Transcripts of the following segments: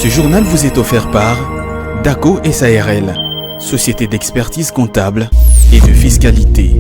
Ce journal vous est offert par DACO SARL, société d'expertise comptable et de fiscalité.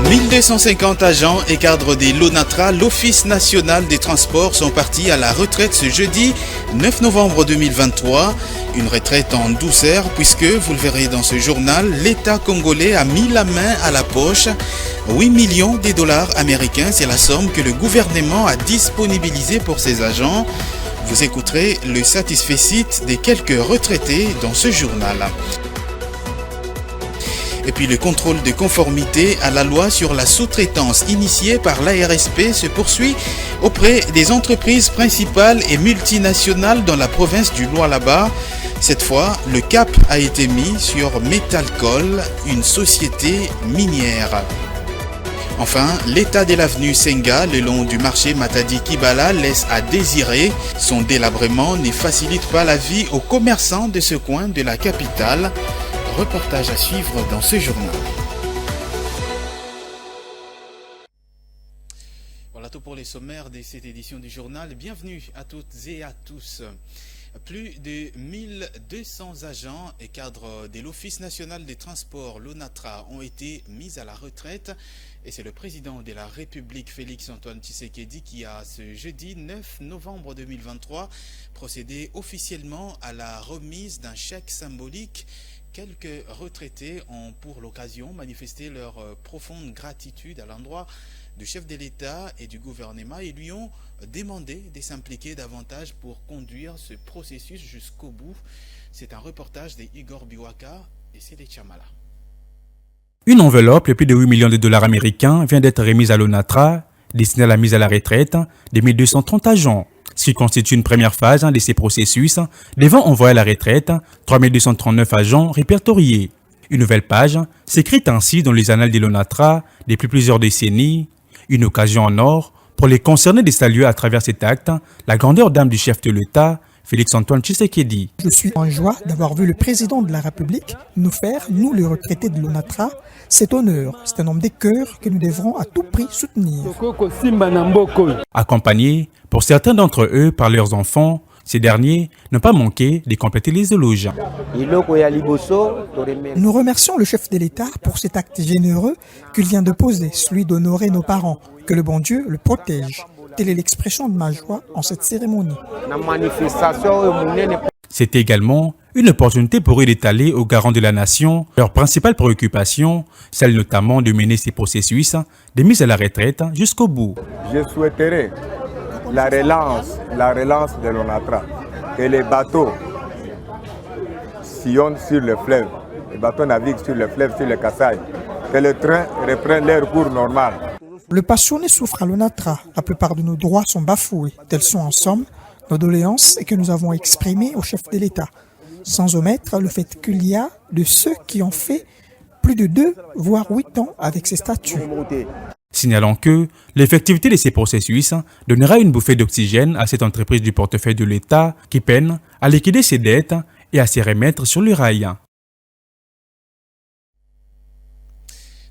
« 1250 agents et cadres des LONATRA, l'Office national des transports, sont partis à la retraite ce jeudi 9 novembre 2023. Une retraite en douceur puisque, vous le verrez dans ce journal, l'État congolais a mis la main à la poche. 8 millions de dollars américains, c'est la somme que le gouvernement a disponibilisée pour ses agents. Vous écouterez le satisfecit des quelques retraités dans ce journal. Et puis le contrôle de conformité à la loi sur la sous-traitance initiée par l'ARSP se poursuit auprès des entreprises principales et multinationales dans la province du Lualaba. Cette fois, le cap a été mis sur Metalcol, une société minière. Enfin, l'état de l'avenue Senga, le long du marché Matadi-Kibala, laisse à désirer. Son délabrement ne facilite pas la vie aux commerçants de ce coin de la capitale. Reportage à suivre dans ce journal. Voilà tout pour les sommaires de cette édition du journal. Bienvenue à toutes et à tous. Plus de 1200 agents et cadres de l'Office national des transports, l'ONATRA, ont été mis à la retraite. Et c'est le président de la République, Félix-Antoine Tshisekedi, qui a ce jeudi 9 novembre 2023 procédé officiellement à la remise d'un chèque symbolique. Quelques retraités ont pour l'occasion manifesté leur profonde gratitude à l'endroit du chef de l'État et du gouvernement et lui ont demandé de s'impliquer davantage pour conduire ce processus jusqu'au bout. C'est un reportage de Igor Biwaka et c'est de Chamala. Une enveloppe de plus de 8 millions de dollars américains vient d'être remise à l'ONATRA, destinée à la mise à la retraite des 1230 agents. Ce qui constitue une première phase de ces processus, devant envoyer à la retraite 3239 agents répertoriés. Une nouvelle page s'écrit ainsi dans les annales de l'ONATRA depuis plusieurs décennies, une occasion en or pour les concernés de saluer à travers cet acte la grandeur d'âme du chef de l'État, Félix-Antoine Tshisekedi. Je suis en joie d'avoir vu le président de la République nous faire, nous les retraités de l'ONATRA, cet honneur. C'est un homme des cœurs que nous devrons à tout prix soutenir. Accompagnés, pour certains d'entre eux, par leurs enfants, ces derniers n'ont pas manqué de compléter les éloges. Nous remercions le chef de l'État pour cet acte généreux qu'il vient de poser, celui d'honorer nos parents. Que le bon Dieu le protège. Telle est l'expression de ma joie en cette cérémonie. C'est également une opportunité pour eux d'étaler aux garants de la nation leur principale préoccupation, celle notamment de mener ces processus de mise à la retraite jusqu'au bout. Je souhaiterais la relance de l'ONATRA, que les bateaux sillonnent sur le fleuve, les bateaux naviguent sur le fleuve, sur le Kasaï, que le train reprenne leur cours normal. Le passionné souffre à l'ONATRA. La plupart de nos droits sont bafoués. Telles sont en somme nos doléances et que nous avons exprimées au chef de l'État. Sans omettre le fait qu'il y a de ceux qui ont fait plus de 2 voire 8 ans avec ces statuts. Signalant que l'effectivité de ces processus donnera une bouffée d'oxygène à cette entreprise du portefeuille de l'État qui peine à liquider ses dettes et à s'y remettre sur le rail.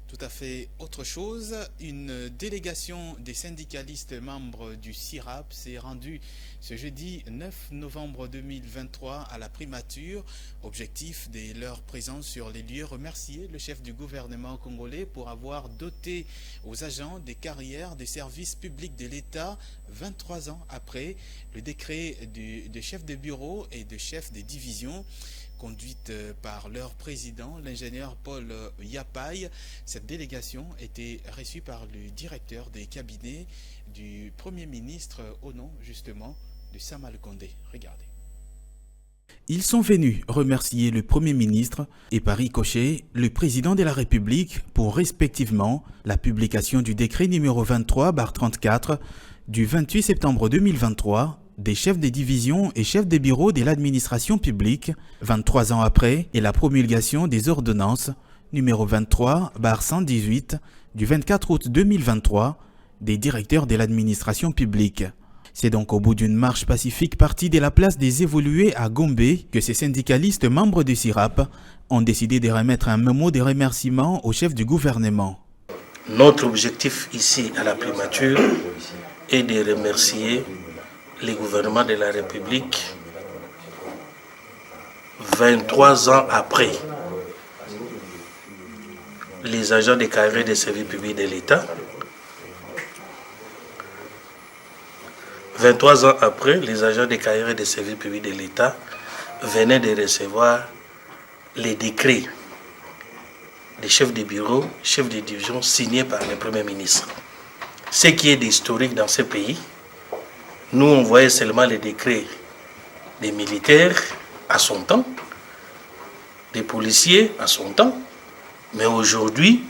Tout à fait autre chose, une délégation des syndicalistes membres du CIRAP s'est rendue ce jeudi 9 novembre 2023 à la primature. Objectif de leur présence sur les lieux, remercier le chef du gouvernement congolais pour avoir doté aux agents des carrières des services publics de l'État 23 ans après le décret de chef de bureau et de chef de division. Conduite par leur président, l'ingénieur Paul Yapaï. Cette délégation était reçue par le directeur des cabinets du Premier ministre au nom justement de Sama Lukonde. Regardez. Ils sont venus remercier le Premier ministre et par ricochet le Président de la République pour respectivement la publication du décret numéro 23/34 du 28 septembre 2023 des chefs des divisions et chefs des bureaux de l'administration publique, 23 ans après, et la promulgation des ordonnances numéro 23/118 du 24 août 2023 des directeurs de l'administration publique. C'est donc au bout d'une marche pacifique partie de la place des Évolués à Gombe que ces syndicalistes membres du SIRAP ont décidé de remettre un mot de remerciement au chef du gouvernement. Notre objectif ici à la primature est de remercier les gouvernements de la République 23 ans après les agents des carrières des services publics de l'État. 23 ans après, les agents des carrières des services publics de l'État venaient de recevoir les décrets des chefs de bureau, chefs de division signés par le Premier ministre. Ce qui est d'historique dans ce pays, nous on voyait seulement les décrets des militaires à son temps, des policiers à son temps, mais aujourd'hui,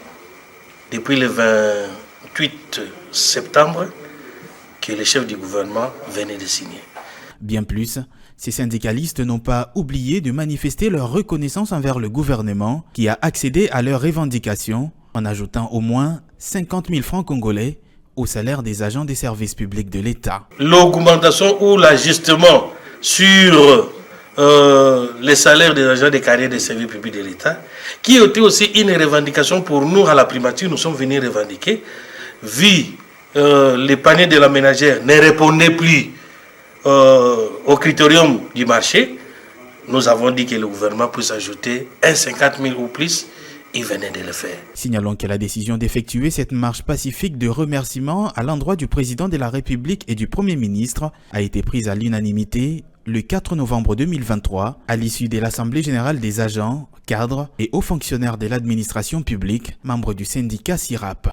depuis le 28 septembre, que les chefs du gouvernement venaient de signer. Bien plus, ces syndicalistes n'ont pas oublié de manifester leur reconnaissance envers le gouvernement qui a accédé à leurs revendications en ajoutant au moins 50 000 francs congolais au salaire des agents des services publics de l'État. L'augmentation ou l'ajustement sur les salaires des agents des carrières des services publics de l'État, qui était aussi une revendication pour nous à la primature, nous sommes venus revendiquer, vu les paniers de la ménagère ne répondaient plus au critérium du marché, nous avons dit que le gouvernement puisse ajouter 50 000 ou plus. Il venait de le faire. Signalons que la décision d'effectuer cette marche pacifique de remerciement à l'endroit du président de la République et du Premier ministre a été prise à l'unanimité le 4 novembre 2023 à l'issue de l'Assemblée générale des agents, cadres et hauts fonctionnaires de l'administration publique, membres du syndicat SIRAP.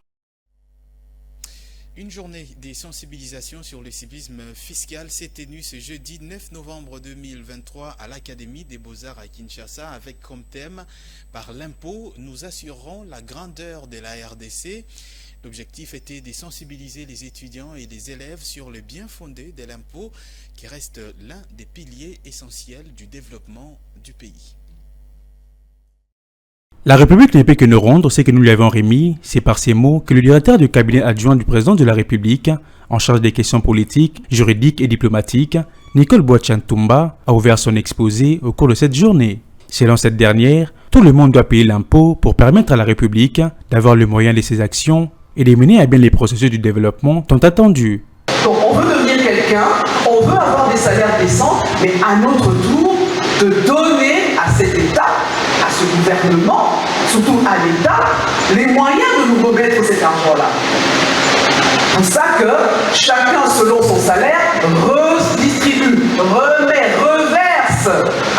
Une journée de sensibilisation sur le civisme fiscal s'est tenue ce jeudi 9 novembre 2023 à l'Académie des Beaux-Arts à Kinshasa avec comme thème « Par l'impôt, nous assurerons la grandeur de la RDC ». L'objectif était de sensibiliser les étudiants et les élèves sur le bien fondé de l'impôt qui reste l'un des piliers essentiels du développement du pays. La République ne peut que nous rendre ce que nous lui avons remis. C'est par ces mots que le directeur du cabinet adjoint du président de la République, en charge des questions politiques, juridiques et diplomatiques, Nicole Boachantumba, a ouvert son exposé au cours de cette journée. Selon cette dernière, tout le monde doit payer l'impôt pour permettre à la République d'avoir le moyen de ses actions et de mener à bien les processus du développement tant attendus. Donc on veut devenir quelqu'un, on veut avoir des salaires décents, mais à notre tour de donner à cet État, à ce gouvernement, surtout à l'État, les moyens de nous remettre cet argent-là. C'est pour ça que chacun, selon son salaire, redistribue, remet, reverse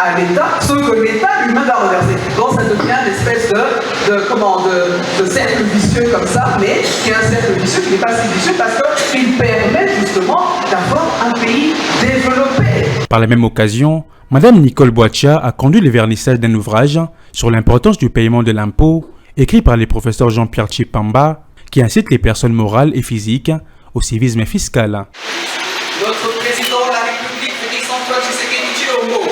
à l'État ce que l'État lui-même va reverser. Donc ça devient une espèce de cercle vicieux comme ça, mais qui est un cercle vicieux qui n'est pas si vicieux parce qu'il permet justement d'avoir un pays développé. Par la même occasion, Madame Nicole Boacha a conduit le vernissage d'un ouvrage sur l'importance du paiement de l'impôt, écrit par le professeur Jean-Pierre Chipamba, qui incite les personnes morales et physiques au civisme fiscal. Notre président de la République, Félix Antoine Tshisekedi Tshilombo,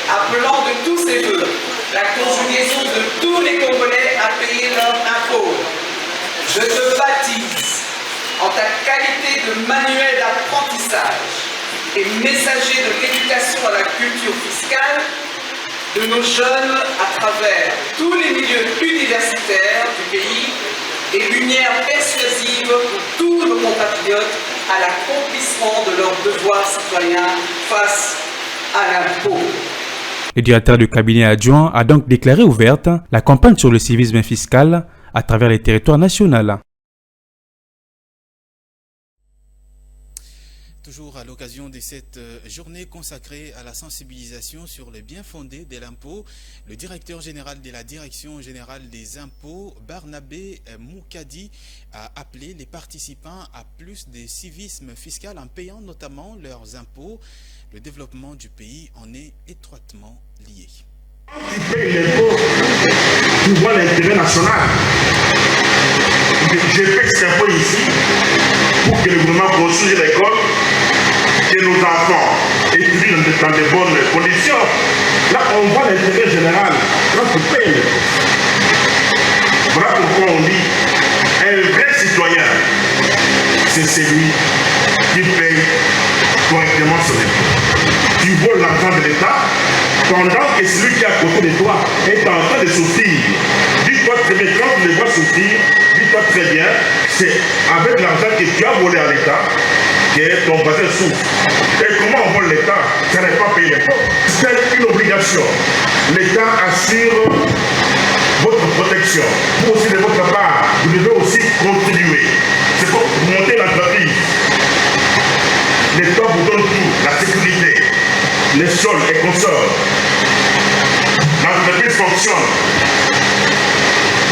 appelant de tous ses voeux la conjugaison de tous les Congolais à payer leurs impôts. Je te baptise en ta qualité de manuel d'apprentissage et messager de l'éducation à la culture fiscale de nos jeunes à travers tous les milieux universitaires du pays et lumière persuasive pour tous nos compatriotes à l'accomplissement de leurs devoirs citoyens face à l'impôt. Le directeur du cabinet adjoint a donc déclaré ouverte la campagne sur le civisme fiscal à travers les territoires nationaux. Toujours à l'occasion de cette journée consacrée à la sensibilisation sur le bien fondé de l'impôt, le directeur général de la Direction générale des impôts, Barnabé Moukadi, a appelé les participants à plus de civisme fiscal en payant notamment leurs impôts. Le développement du pays en est étroitement lié. Tu payes l'impôt, tu vois l'intérêt national. Je paye cet impôt ici pour que le gouvernement construise l'école, que nos enfants étudient dans de bonnes conditions. Là, on voit l'intérêt général quand tu payes l'impôt. Voilà pourquoi on dit un vrai citoyen, c'est celui qui paye correctement son impôt. Tu voles l'argent de l'État pendant que celui qui est à côté de toi est en train de souffrir. Dis-toi très bien, quand tu le vois souffrir, dis-toi très bien, c'est avec l'argent que tu as volé à l'État que ton voisin souffre. Et comment on vole l'État? Ça n'est pas payé l'impôt. C'est une obligation. L'État assure votre protection. Vous aussi de votre part, vous devez aussi contribuer. C'est pour monter l'entreprise. L'État vous donne tout, la sécurité, les sols et consorts. L'entreprise fonctionne.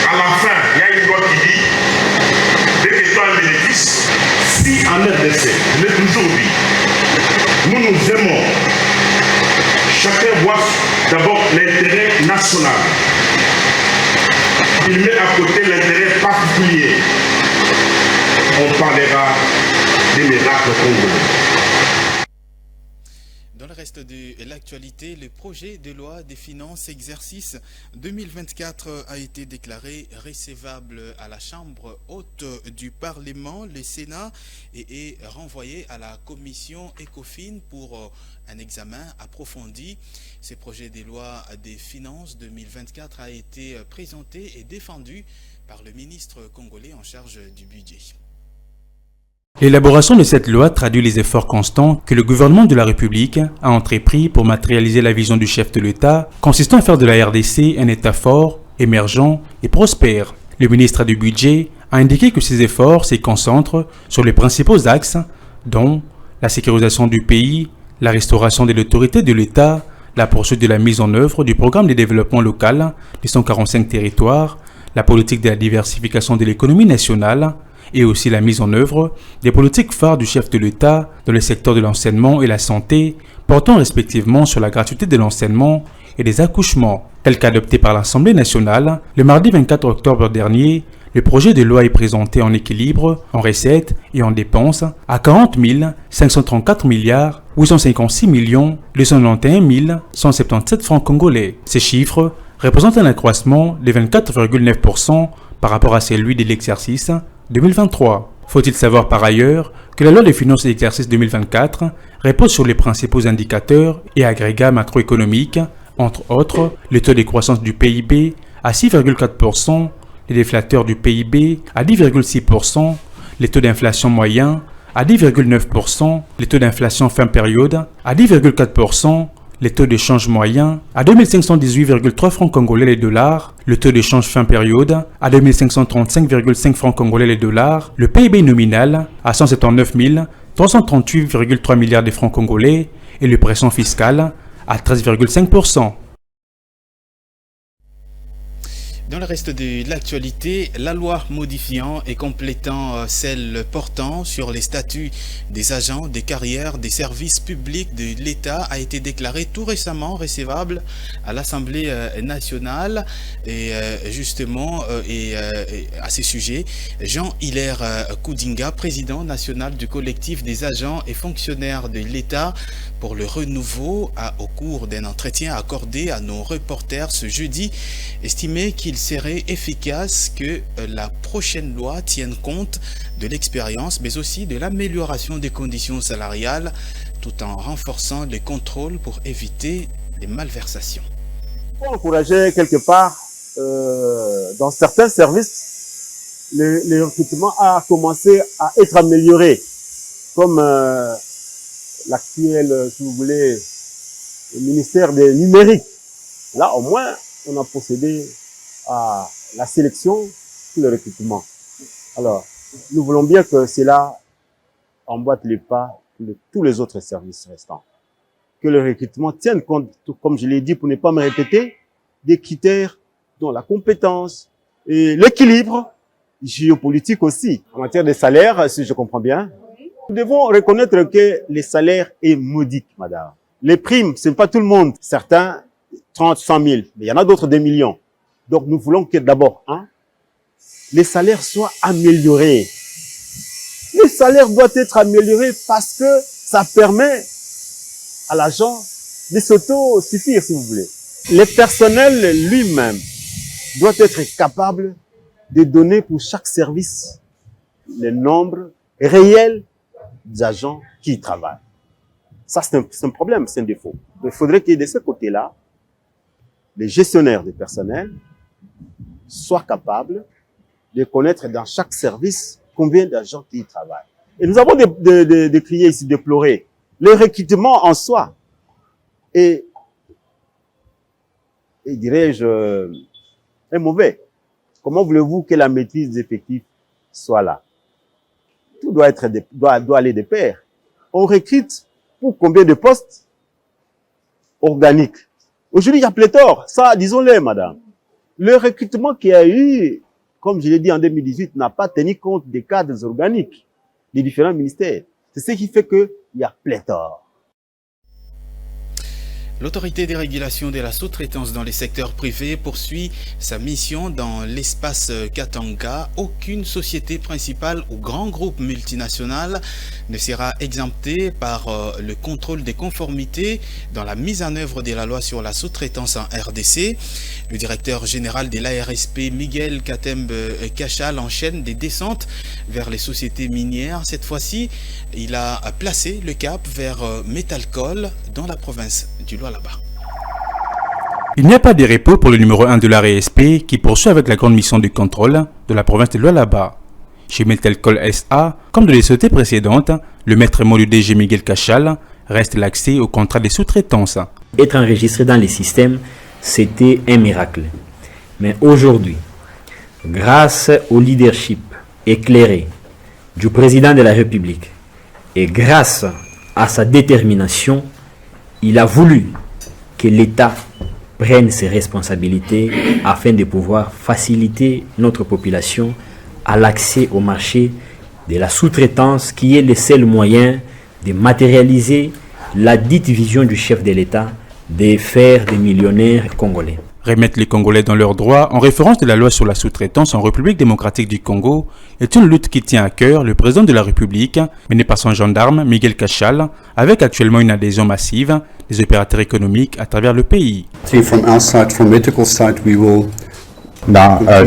À la fin, il y a une loi qui dit, dès que tu as un bénéfice, si en RDC, je l'ai toujours dit, nous nous aimons, chacun voit d'abord l'intérêt national. Il met à côté l'intérêt particulier. On parlera des miracles congolais. Dans le reste de l'actualité, le projet de loi des finances exercice 2024 a été déclaré recevable à la Chambre haute du Parlement, le Sénat, et est renvoyé à la commission ECOFIN pour un examen approfondi. Ce projet de loi des finances 2024 a été présenté et défendu par le ministre congolais en charge du budget. L'élaboration de cette loi traduit les efforts constants que le gouvernement de la République a entrepris pour matérialiser la vision du chef de l'État, consistant à faire de la RDC un État fort, émergent et prospère. Le ministre du Budget a indiqué que ces efforts se concentrent sur les principaux axes, dont la sécurisation du pays, la restauration de l'autorité de l'État, la poursuite de la mise en œuvre du programme de développement local de 145 territoires, la politique de la diversification de l'économie nationale, et aussi la mise en œuvre des politiques phares du chef de l'État dans le secteur de l'enseignement et la santé, portant respectivement sur la gratuité de l'enseignement et des accouchements. Tel qu'adopté par l'Assemblée nationale, le mardi 24 octobre dernier, le projet de loi est présenté en équilibre, en recettes et en dépenses à 40 534 milliards 856 291 177 francs congolais. Ces chiffres représentent un accroissement de 24,9% par rapport à celui de l'exercice 2023. Faut-il savoir par ailleurs que la loi des finances de l'exercice 2024 repose sur les principaux indicateurs et agrégats macroéconomiques, entre autres le taux de croissance du PIB à 6,4%, les déflateurs du PIB à 10,6%, les taux d'inflation moyen à 10,9%, les taux d'inflation fin période à 10,4%, les taux de change moyen à 2518,3 francs congolais les dollars, le taux de change fin période à 2535,5 francs congolais les dollars, le PIB nominal à 179 338,3 milliards de francs congolais et le pression fiscale à 13,5%. Dans le reste de l'actualité, la loi modifiant et complétant celle portant sur les statuts des agents des carrières des services publics de l'État a été déclarée tout récemment recevable à l'Assemblée nationale. Et justement, à ce sujet, Jean-Hilaire Koudinga, président national du collectif des agents et fonctionnaires de l'État pour le renouveau, a, au cours d'un entretien accordé à nos reporters ce jeudi, estimé qu'il serait efficace que la prochaine loi tienne compte de l'expérience, mais aussi de l'amélioration des conditions salariales, tout en renforçant les contrôles pour éviter les malversations. Pour encourager quelque part, dans certains services, le recrutement a commencé à être amélioré, comme l'actuel, si vous voulez, le ministère des numériques. Là, au moins, on a procédé à la sélection pour le recrutement. Alors, nous voulons bien que cela emboîte les pas de tous les autres services restants. Que le recrutement tienne compte, comme je l'ai dit pour ne pas me répéter, des critères dont la compétence et l'équilibre géopolitique aussi. En matière de salaire, si je comprends bien, nous devons reconnaître que les salaires est modique, madame. Les primes, ce n'est pas tout le monde. Certains, 30, 100 000, mais il y en a d'autres des millions. Donc, nous voulons que d'abord, les salaires soient améliorés. Les salaires doivent être améliorés parce que Ça permet à l'agent de s'auto-suffire, si vous voulez. Le personnel lui-même doit être capable de donner pour chaque service le nombre réel d'agents qui y travaillent. Ça, c'est un problème, c'est un défaut. Il faudrait que de ce côté-là, les gestionnaires du personnel soient capables de connaître dans chaque service combien d'agents qui y travaillent. Et nous avons des criers ici, déplorer le recrutement en soi. Et dirais-je, est mauvais. Comment voulez-vous que la maîtrise des effectifs soit là? Tout doit aller de pair. On recrute pour combien de postes organiques? Aujourd'hui, il y a pléthore. Ça, disons-le, madame. Le recrutement qu'il y a eu, comme je l'ai dit en 2018, n'a pas tenu compte des cadres organiques des différents ministères. C'est ce qui fait qu'il y a pléthore. L'autorité de régulation de la sous-traitance dans les secteurs privés poursuit sa mission dans l'espace Katanga. Aucune société principale ou grand groupe multinational ne sera exemptée par le contrôle des conformités dans la mise en œuvre de la loi sur la sous-traitance en RDC. Le directeur général de l'ARSP, Miguel Katembe Kachal, enchaîne des descentes vers les sociétés minières. Cette fois-ci, il a placé le cap vers Métalcol dans la province du Lualaba. Il n'y a pas de repos pour le numéro 1 de l'ARSP qui poursuit avec la grande mission de contrôle de la province de Lualaba. Chez Métalcol SA, comme de les sociétés précédentes, le maître mot du DG Miguel Kachal reste l'accès au contrat de sous-traitance. Être enregistré dans les systèmes, c'était un miracle. Mais aujourd'hui, grâce au leadership éclairé du président de la République et grâce à sa détermination, il a voulu que l'État prenne ses responsabilités afin de pouvoir faciliter notre population à l'accès au marché de la sous-traitance qui est le seul moyen de matérialiser la dite vision du chef de l'État de faire des millionnaires congolais. Remettre les Congolais dans leurs droits en référence de la loi sur la sous-traitance en République démocratique du Congo est une lutte qui tient à cœur le président de la République, mené par son gendarme Miguel Kachal, avec actuellement une adhésion massive des opérateurs économiques à travers le pays. Du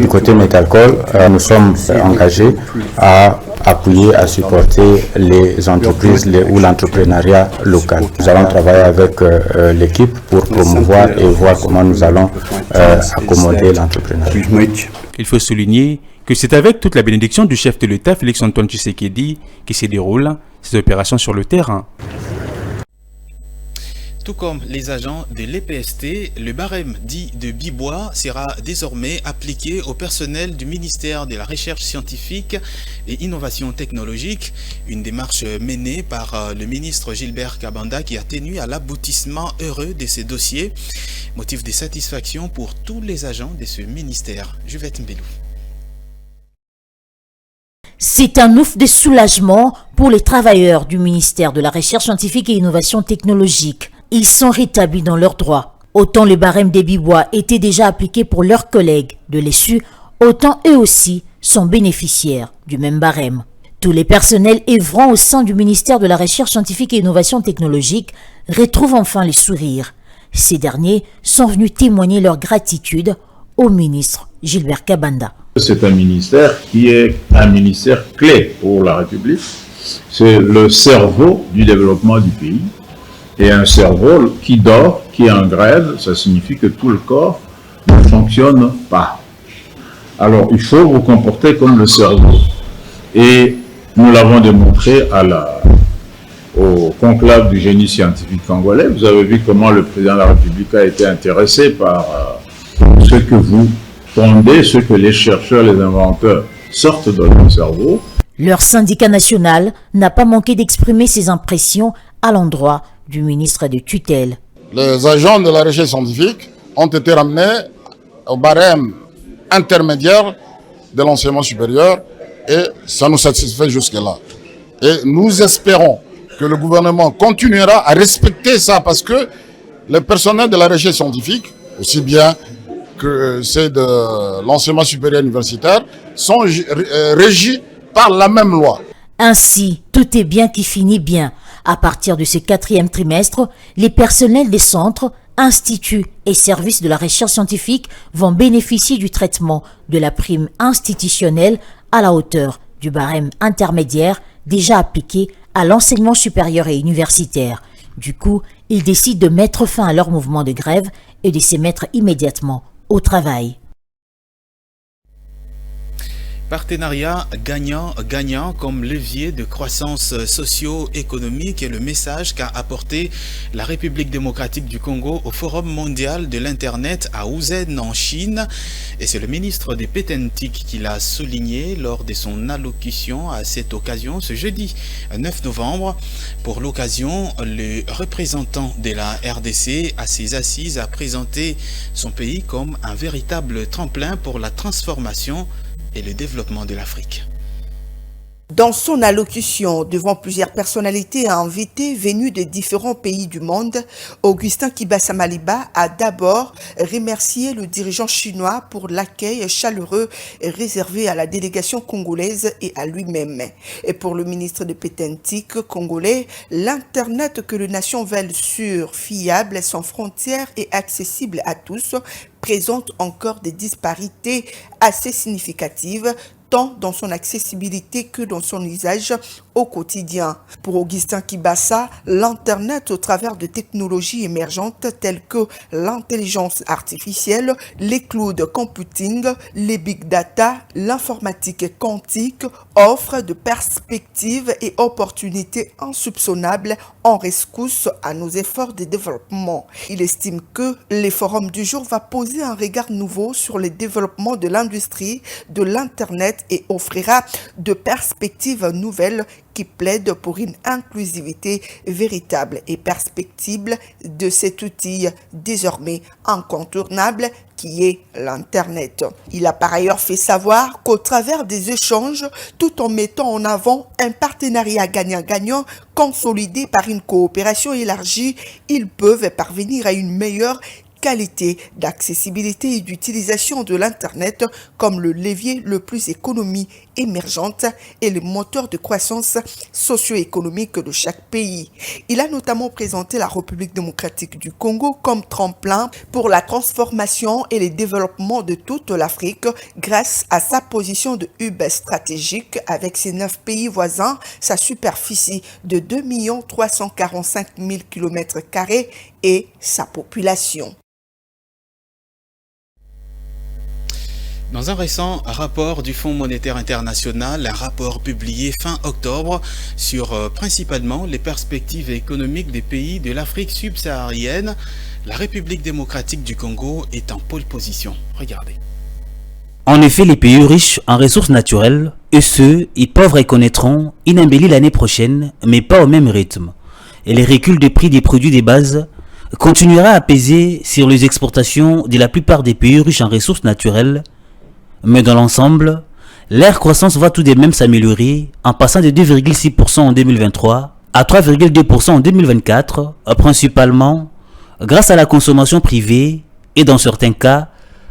côté Métalcol, nous sommes engagés à appuyer, à supporter les entreprises ou l'entrepreneuriat local. Nous allons travailler avec l'équipe pour promouvoir et voir comment nous allons accommoder l'entrepreneuriat. Il faut souligner que c'est avec toute la bénédiction du chef de l'État, Félix-Antoine Tshisekedi, qui se déroulent ces opérations sur le terrain. Tout comme les agents de l'EPST, le barème dit de Bibois sera désormais appliqué au personnel du ministère de la Recherche scientifique et Innovation technologique, une démarche menée par le ministre Gilbert Kabanda qui a tenu à l'aboutissement heureux de ces dossiers, motif de satisfaction pour tous les agents de ce ministère. Juvette Mbelou. C'est un ouf de soulagement pour les travailleurs du ministère de la Recherche scientifique et Innovation technologique. Ils sont rétablis dans leurs droits. Autant le barème des Bibois était déjà appliqué pour leurs collègues de l'ESU, autant eux aussi sont bénéficiaires du même barème. Tous les personnels œuvrant au sein du ministère de la Recherche scientifique et Innovation technologique retrouvent enfin les sourires. Ces derniers sont venus témoigner leur gratitude au ministre Gilbert Kabanda. C'est un ministère qui est un ministère clé pour la République. C'est le cerveau du développement du pays. Et un cerveau qui dort, qui est en grève, ça signifie que tout le corps ne fonctionne pas. Alors, il faut vous comporter comme le cerveau. Et nous l'avons démontré au conclave du génie scientifique congolais. Vous avez vu comment le président de la République a été intéressé par ce que vous fondez, ce que les chercheurs, les inventeurs sortent de leur cerveau. Leur syndicat national n'a pas manqué d'exprimer ses impressions à l'endroit du ministre de tutelle. Les agents de la recherche scientifique ont été ramenés au barème intermédiaire de l'enseignement supérieur et ça nous satisfait jusque-là. Et nous espérons que le gouvernement continuera à respecter ça parce que les personnels de la recherche scientifique, aussi bien que ceux de l'enseignement supérieur universitaire, sont régis par la même loi. Ainsi, tout est bien qui finit bien. À partir de ce 4e trimestre, les personnels des centres, instituts et services de la recherche scientifique vont bénéficier du traitement de la prime institutionnelle à la hauteur du barème intermédiaire déjà appliqué à l'enseignement supérieur et universitaire. Du coup, ils décident de mettre fin à leur mouvement de grève et de se mettre immédiatement au travail. Partenariat gagnant-gagnant comme levier de croissance socio-économique est le message qu'a apporté la République démocratique du Congo au Forum mondial de l'Internet à Wuzhen en Chine. Et c'est le ministre des PTNTIC qui l'a souligné lors de son allocution à cette occasion ce jeudi 9 novembre. Pour l'occasion, le représentant de la RDC à ses assises a présenté son pays comme un véritable tremplin pour la transformation et le développement de l'Afrique. Dans son allocution devant plusieurs personnalités invitées venues de différents pays du monde, Augustin Kibasa Maliba a d'abord remercié le dirigeant chinois pour l'accueil chaleureux réservé à la délégation congolaise et à lui-même. Et pour le ministre de PTNTIC congolais, l'Internet que les nations veulent sûr, fiable, sans frontières et accessible à tous présente encore des disparités assez significatives tant dans son accessibilité que dans son usage au quotidien. Pour Augustin Kibasa, l'Internet au travers de technologies émergentes telles que l'intelligence artificielle, les cloud computing, les big data, l'informatique quantique offre de perspectives et opportunités insoupçonnables en rescousse à nos efforts de développement. Il estime que le forum du jour va poser un regard nouveau sur le développement de l'industrie de l'Internet et offrira de perspectives nouvelles qui plaident pour une inclusivité véritable et perspective de cet outil désormais incontournable qui est l'Internet. Il a par ailleurs fait savoir qu'au travers des échanges, tout en mettant en avant un partenariat gagnant-gagnant consolidé par une coopération élargie, ils peuvent parvenir à une meilleure qualité d'accessibilité et d'utilisation de l'Internet comme le levier le plus économie émergente et le moteur de croissance socio-économique de chaque pays. Il a notamment présenté la République démocratique du Congo comme tremplin pour la transformation et le développement de toute l'Afrique grâce à sa position de hub stratégique avec ses 9 pays voisins, sa superficie de 2 345 000 km² et sa population. Dans un récent rapport du Fonds monétaire international, un rapport publié fin octobre sur principalement les perspectives économiques des pays de l'Afrique subsaharienne, la République démocratique du Congo est en pole position. Regardez. En effet, les pays riches en ressources naturelles et ceux et pauvres connaîtront une embellie l'année prochaine, mais pas au même rythme. Et les reculs des prix des produits de base continuera à peser sur les exportations de la plupart des pays riches en ressources naturelles. Mais dans l'ensemble, leur croissance va tout de même s'améliorer en passant de 2,6% en 2023 à 3,2% en 2024, principalement grâce à la consommation privée et dans certains cas,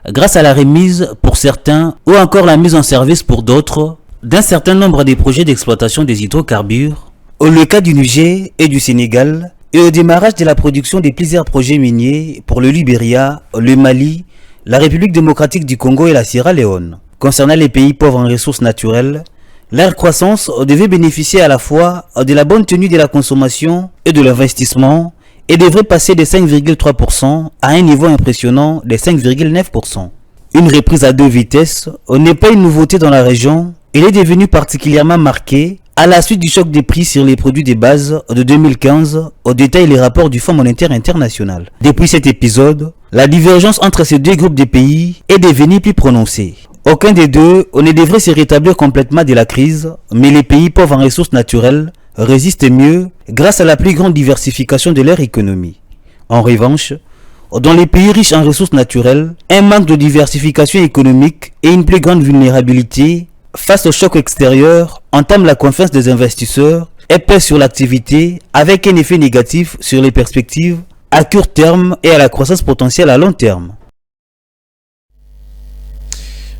grâce à la remise pour certains ou encore la mise en service pour d'autres d'un certain nombre de projets d'exploitation des hydrocarbures, le cas du Niger et du Sénégal, et au démarrage de la production de plusieurs projets miniers pour le Libéria, le Mali, la République démocratique du Congo et la Sierra Leone. Concernant les pays pauvres en ressources naturelles, leur croissance devait bénéficier à la fois de la bonne tenue de la consommation et de l'investissement et devrait passer de 5,3% à un niveau impressionnant de 5,9%. Une reprise à 2 vitesses n'est pas une nouveauté dans la région, elle est devenue particulièrement marquée à la suite du choc des prix sur les produits de base de 2015, au détail les rapports du Fonds monétaire international. Depuis cet épisode, la divergence entre ces deux groupes de pays est devenue plus prononcée. Aucun des deux ne devrait se rétablir complètement de la crise, mais les pays pauvres en ressources naturelles résistent mieux grâce à la plus grande diversification de leur économie. En revanche, dans les pays riches en ressources naturelles, un manque de diversification économique et une plus grande vulnérabilité face au choc extérieur entame la confiance des investisseurs et pèse sur l'activité avec un effet négatif sur les perspectives à court terme et à la croissance potentielle à long terme.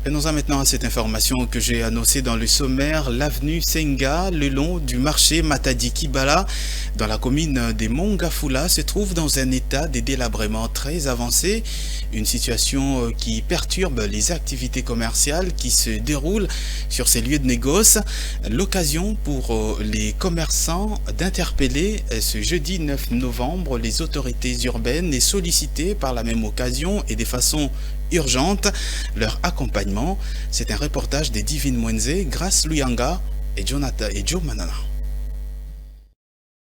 Venons-en maintenant à cette information que j'ai annoncée dans le sommaire. L'avenue Senga, le long du marché Matadi-Kibala, dans la commune de Mongafula, se trouve dans un état de délabrement très avancé. Une situation qui perturbe les activités commerciales qui se déroulent sur ces lieux de négoce. L'occasion pour les commerçants d'interpeller ce jeudi 9 novembre les autorités urbaines et solliciter par la même occasion et de façon urgente leur accompagnement. C'est un reportage de Divine Mwenze, Grace Luyanga et Jonathan et Joe Manana.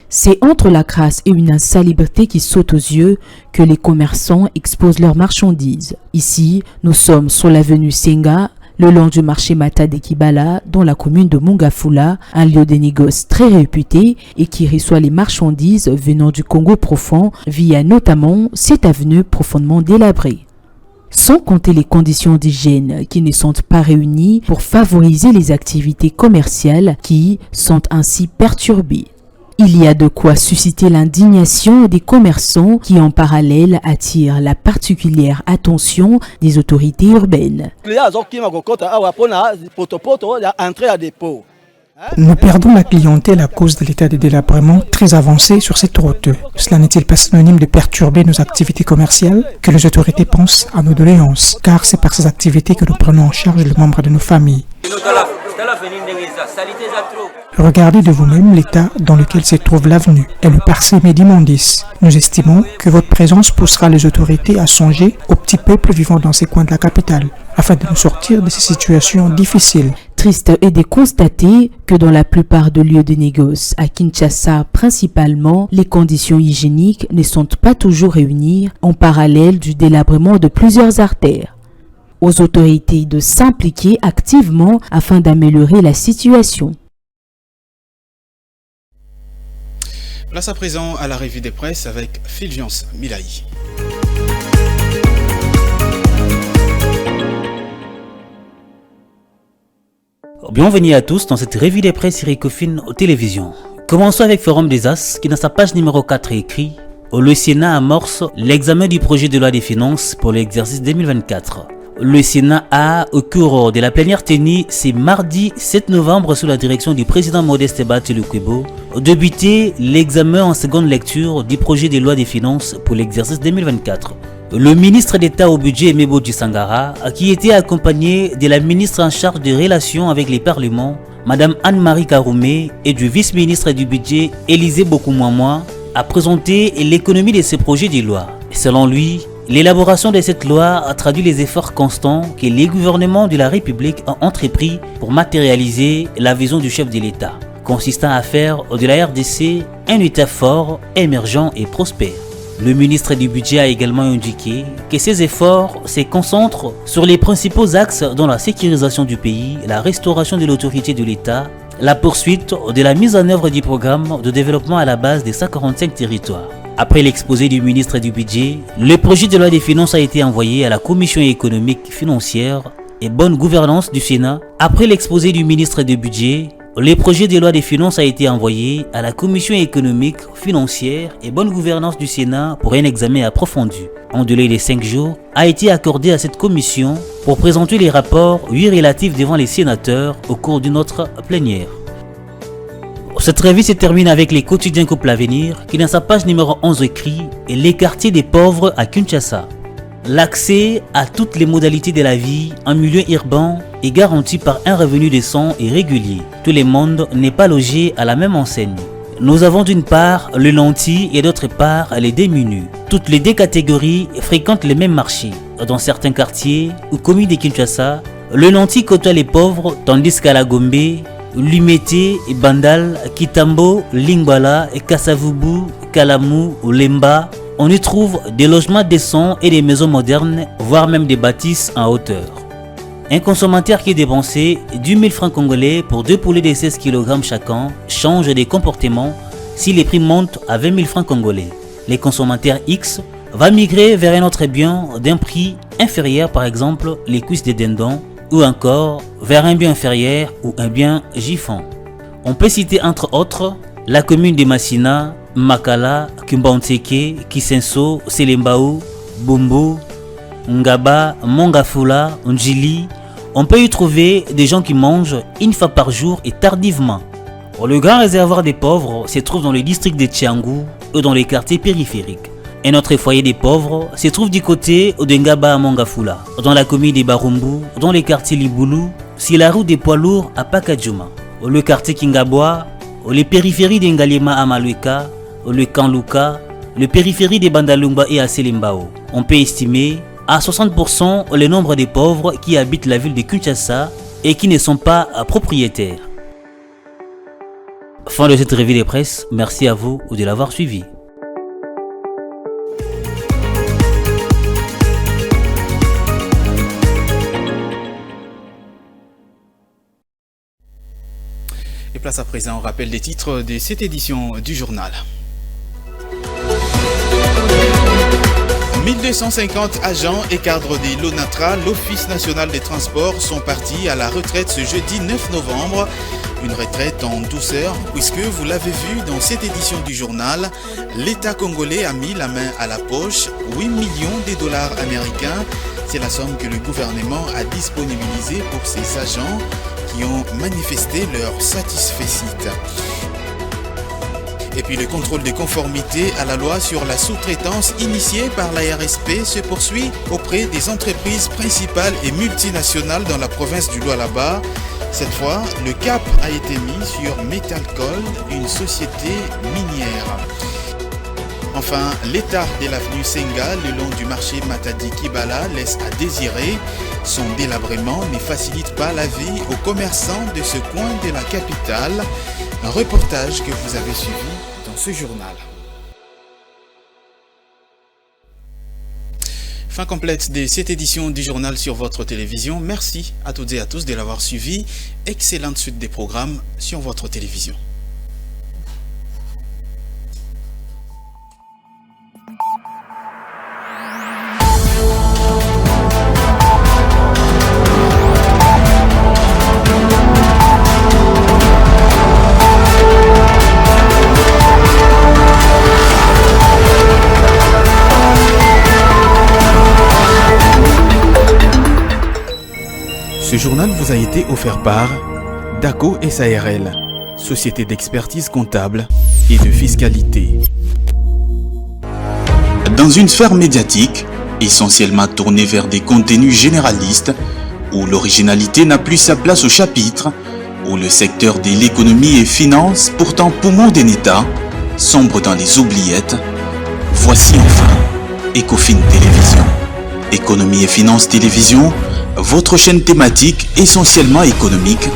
C'est entre la grâce et une insalubrité qui saute aux yeux que les commerçants exposent leurs marchandises. Ici, nous sommes sur l'avenue Senga, le long du marché Matadi-Kibala, dans la commune de Mongafula, un lieu de négoce très réputé et qui reçoit les marchandises venant du Congo profond via notamment cette avenue profondément délabrée. Sans compter les conditions d'hygiène qui ne sont pas réunies pour favoriser les activités commerciales qui sont ainsi perturbées. Il y a de quoi susciter l'indignation des commerçants qui en parallèle attirent la particulière attention des autorités urbaines. Nous perdons la clientèle à cause de l'état de délabrement très avancé sur cette route. Cela n'est-il pas synonyme de perturber nos activités commerciales? Que les autorités pensent à nos doléances, car c'est par ces activités que nous prenons en charge les membres de nos familles. Regardez de vous-même l'état dans lequel se trouve l'avenue et le parsemé d'immondices. Nous estimons que votre présence poussera les autorités à songer au petit peuple vivant dans ces coins de la capitale, afin de nous sortir de ces situations difficiles. Triste est de constater que dans la plupart des lieux de négoce, à Kinshasa principalement, les conditions hygiéniques ne sont pas toujours réunies en parallèle du délabrement de plusieurs artères. Aux autorités de s'impliquer activement afin d'améliorer la situation. Place à présent à la revue des presses avec Fulgence Milaï. Bienvenue à tous dans cette revue des presses Iricofine aux télévisions. Commençons avec Forum des As qui dans sa page numéro 4 écrit « Le Sénat amorce l'examen du projet de loi des finances pour l'exercice 2024 ». Le Sénat a, au cours de la plénière tenue ce mardi 7 novembre sous la direction du président Modeste Bachelukwebo, débuté l'examen en seconde lecture du projet de loi des finances pour l'exercice 2024. Le ministre d'État au budget Emebo Sangara, qui était accompagné de la ministre en charge des relations avec les parlements, Madame Anne-Marie Karoumé, et du vice-ministre du budget Élisée Bokoumouamoua, a présenté l'économie de ce projet de loi. Selon lui, l'élaboration de cette loi a traduit les efforts constants que les gouvernements de la République ont entrepris pour matérialiser la vision du chef de l'État, consistant à faire de la RDC un État fort, émergent et prospère. Le ministre du Budget a également indiqué que ces efforts se concentrent sur les principaux axes dont la sécurisation du pays, la restauration de l'autorité de l'État, la poursuite de la mise en œuvre du programme de développement à la base des 145 territoires. Après l'exposé du ministre du Budget, le projet de loi des finances a été envoyé à la Commission économique, financière et bonne gouvernance du Sénat. Après l'exposé du ministre du Budget, le projet de loi des finances a été envoyé à la Commission économique, financière et bonne gouvernance du Sénat pour un examen approfondi. Un délai de 5 jours a été accordé à cette commission pour présenter les rapports 8 relatifs devant les sénateurs au cours d'une autre plénière. Cette revue se termine avec les quotidiens Couple L'Avenir qui dans sa page numéro 11 écrit « Les quartiers des pauvres à Kinshasa ». L'accès à toutes les modalités de la vie en milieu urbain est garanti par un revenu décent et régulier. Tout le monde n'est pas logé à la même enseigne. Nous avons d'une part les nantis et d'autre part les démunis. Toutes les deux catégories fréquentent les mêmes marchés. Dans certains quartiers ou communes de Kinshasa, le nanti côtoie les pauvres tandis qu'à la Gombe, Limete, Bandal, Kitambo, Lingala, Kassavubu, Kalamu ou Lemba, on y trouve des logements décents et des maisons modernes, voire même des bâtisses en hauteur. Un consommateur qui est dépensé 10 000 francs congolais pour 2 poulets de 16 kg chacun change de comportement si les prix montent à 20 000 francs congolais. Les consommateurs X va migrer vers un autre bien d'un prix inférieur, par exemple les cuisses de dindon, ou encore vers un bien inférieur ou un bien giffon. On peut citer entre autres la commune de Massina, Makala, Kumbanseke, Kisenso, Selembao, Bombo, Ngaba, Mongafula, Njili, On peut y trouver des gens qui mangent une fois par jour et tardivement. Le grand réservoir des pauvres se trouve dans le district de Tiangou ou dans les quartiers périphériques. Un autre foyer des pauvres se trouve du côté de Ngaba à Mongafula, dans la commune de Barumbu, dans les quartiers Liboulou, sur la route des poids lourds à Pakadjouma, le quartier Kingaboa, les périphéries d'Engalema à Malueka, le Kanluka, le périphérie de Bandalumba et à Selimbao. On peut estimer à 60% le nombre de pauvres qui habitent la ville de Kinshasa et qui ne sont pas propriétaires. Fin de cette revue de presse, merci à vous de l'avoir suivi. Et place à présent au rappel des titres de cette édition du journal. 1250 agents et cadres de l'ONATRA, l'Office national des transports, sont partis à la retraite ce jeudi 9 novembre. Une retraite en douceur, puisque vous l'avez vu dans cette édition du journal, l'État congolais a mis la main à la poche, 8 millions de dollars américains. C'est la somme que le gouvernement a disponibilisée pour ces agents qui ont manifesté leur satisfecit. Et puis le contrôle de conformité à la loi sur la sous-traitance initié par la RSP se poursuit auprès des entreprises principales et multinationales dans la province du Lualaba. Cette fois, le cap a été mis sur Metalcold, une société minière. Enfin, l'état de l'avenue Senga le long du marché Matadi-Kibala laisse à désirer. Son délabrement ne facilite pas la vie aux commerçants de ce coin de la capitale. Un reportage que vous avez suivi dans ce journal. Fin complète de cette édition du journal sur votre télévision. Merci à toutes et à tous de l'avoir suivi. Excellente suite des programmes sur votre télévision. Ce journal vous a été offert par DACO SARL, société d'expertise comptable et de fiscalité. Dans une sphère médiatique, essentiellement tournée vers des contenus généralistes, où l'originalité n'a plus sa place au chapitre, où le secteur de l'économie et finance, pourtant poumon d'un État, sombre dans les oubliettes, voici enfin Ecofin Télévision. Économie et finance télévision, votre chaîne thématique essentiellement économique,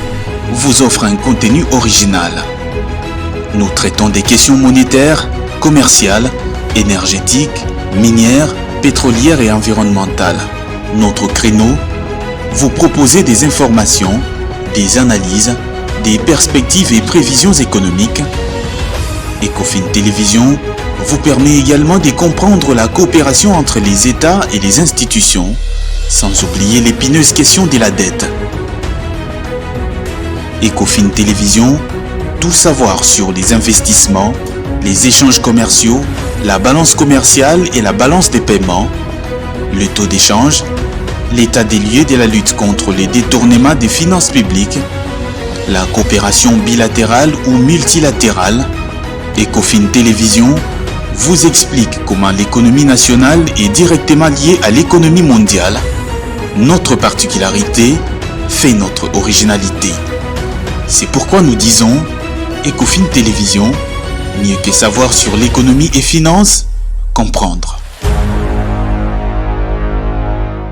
vous offre un contenu original. Nous traitons des questions monétaires, commerciales, énergétiques, minières, pétrolières et environnementales. Notre créneau, vous proposer des informations, des analyses, des perspectives et prévisions économiques. Ecofin Télévision vous permet également de comprendre la coopération entre les États et les institutions, sans oublier l'épineuse question de la dette. Ecofin Télévision, tout savoir sur les investissements, les échanges commerciaux, la balance commerciale et la balance des paiements, le taux d'échange, l'état des lieux de la lutte contre les détournements des finances publiques, la coopération bilatérale ou multilatérale. Ecofin Télévision vous explique comment l'économie nationale est directement liée à l'économie mondiale. Notre particularité fait notre originalité. C'est pourquoi nous disons Ecofin Télévision, mieux que savoir sur l'économie et finance, comprendre.